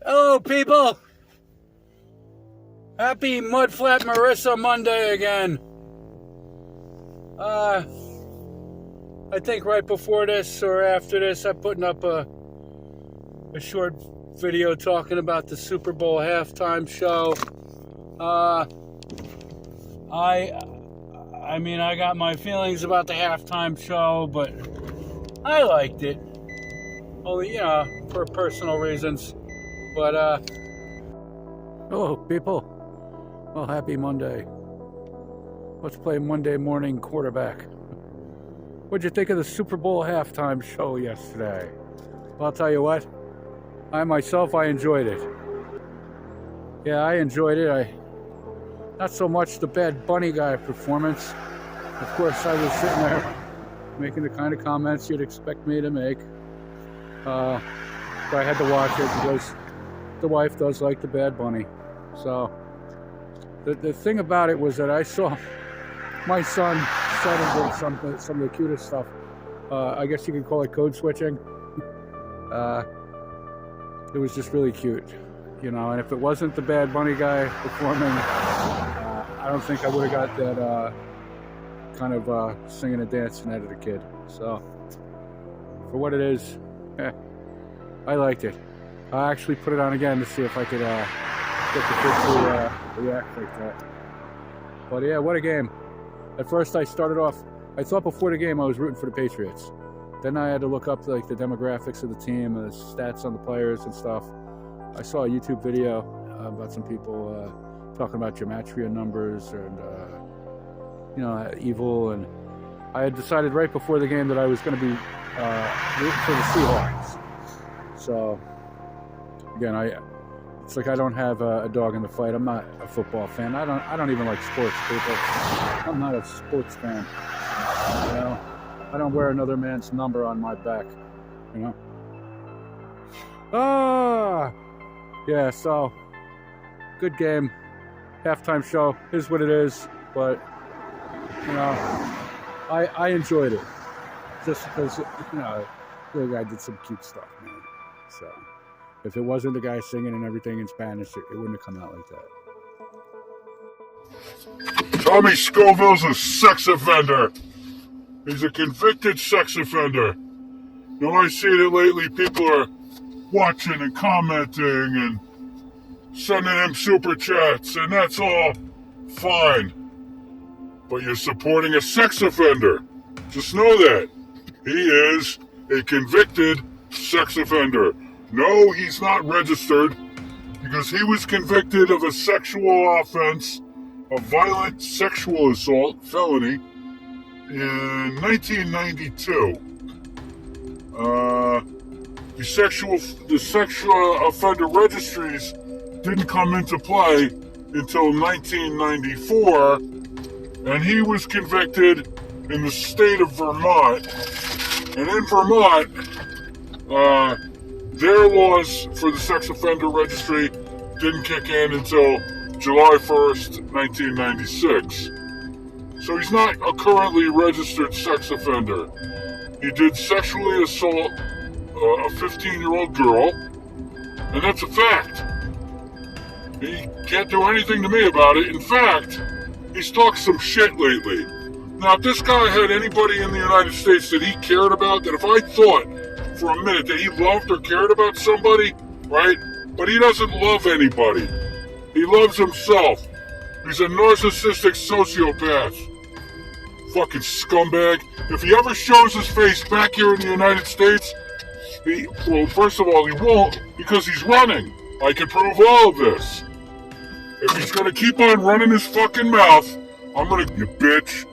Hello, people. Happy Mudflat Marissa Monday again. I think right before this or after this, I'm putting up a short video talking about the Super Bowl halftime show. I mean, I got my feelings about the halftime show, but I liked it. Only, for personal reasons. But, hello, people. Well, happy Monday. Let's play Monday morning quarterback. What'd you think of the Super Bowl halftime show yesterday? Well, I'll tell you what. I enjoyed it. Yeah, I enjoyed it. Not so much the Bad Bunny guy performance. Of course, I was sitting there making the kind of comments you'd expect me to make. But I had to watch it because the wife does like the Bad Bunny. So the thing about it was that I saw my son setting with some of the cutest stuff. I guess you could call it code switching. It was just really cute, and if it wasn't the Bad Bunny guy performing, I don't think I would have got that kind of singing and dancing out of the kid. So for what it is, I liked it. I actually put it on again to see if I could get the kid to react like that. But yeah, what a game. At first I thought before the game I was rooting for the Patriots. Then I had to look up like the demographics of the team, the stats on the players and stuff. I saw a YouTube video about some people talking about gematria numbers and evil, and I had decided right before the game that I was going to be rooting for the Seahawks. So again, it's like I don't have a dog in the fight. I'm not a football fan. I don't even like sports, people. I'm not a sports fan. I don't wear another man's number on my back. Yeah. So good game. Halftime show is what it is, but I enjoyed it just because the guy did some cute stuff, man. So if it wasn't the guy singing and everything in Spanish, it wouldn't have come out like that. Tommy Scoville's a sex offender. He's a convicted sex offender. I see that lately people are watching and commenting and sending him super chats, and that's all fine. But you're supporting a sex offender. Just know that. He is a convicted sex offender. No, he's not registered because he was convicted of a sexual offense, a violent sexual assault felony, in 1992. The sexual offender registries didn't come into play until 1994, and he was convicted in the state of Vermont. And in Vermont, their laws for the sex offender registry didn't kick in until July 1st, 1996. So he's not a currently registered sex offender. He did sexually assault a 15-year-old girl, and that's a fact. He can't do anything to me about it. In fact, he's talked some shit lately. Now, if this guy had anybody in the United States that he cared about, that if I thought for a minute that he loved or cared about somebody, right? But he doesn't love anybody. He loves himself. He's a narcissistic sociopath. Fucking scumbag. If he ever shows his face back here in the United States, first of all, he won't because he's running. I can prove all of this. If he's gonna keep on running his fucking mouth, I'm gonna, you bitch.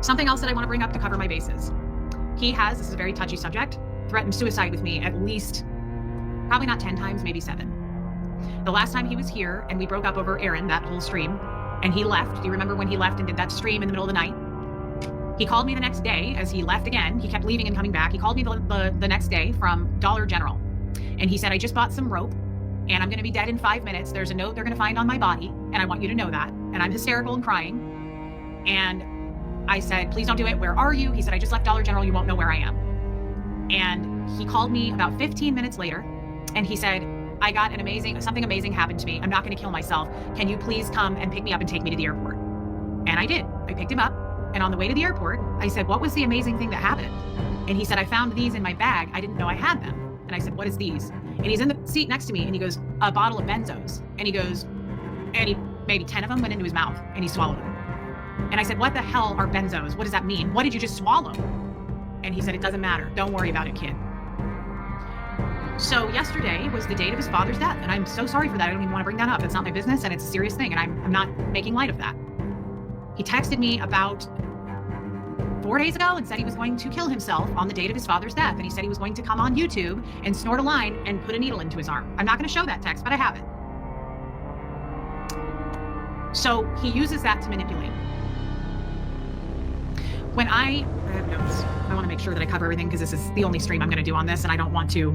Something else that I want to bring up to cover my bases. He has, this is a very touchy subject, threatened suicide with me at least, probably not 10 times, maybe 7. The last time he was here and we broke up over Aaron, that whole stream, and he left. Do you remember when he left and did that stream in the middle of the night? He called me the next day as he left again. He kept leaving and coming back. He called me the next day from Dollar General. And he said, I just bought some rope and I'm going to be dead in 5 minutes. There's a note they're going to find on my body. And I want you to know that. And I'm hysterical and crying. And I said, please don't do it. Where are you? He said, I just left Dollar General. You won't know where I am. And he called me about 15 minutes later and he said, I got something amazing happened to me. I'm not going to kill myself. Can you please come and pick me up and take me to the airport? And I did. I picked him up. And on the way to the airport, I said, what was the amazing thing that happened? And he said, I found these in my bag. I didn't know I had them. And I said, what is these? And he's in the seat next to me and he goes, a bottle of benzos. And he goes, and he maybe 10 of them went into his mouth and he swallowed them. And I said, what the hell are benzos? What does that mean? What did you just swallow? And he said, it doesn't matter. Don't worry about it, kid. So yesterday was the date of his father's death. And I'm so sorry for that. I don't even want to bring that up. It's not my business and it's a serious thing. And I'm not making light of that. He texted me about 4 days ago and said he was going to kill himself on the date of his father's death. And he said he was going to come on YouTube and snort a line and put a needle into his arm. I'm not going to show that text, but I have it. So he uses that to manipulate. When I have notes, I want to make sure that I cover everything because this is the only stream I'm going to do on this and I don't want to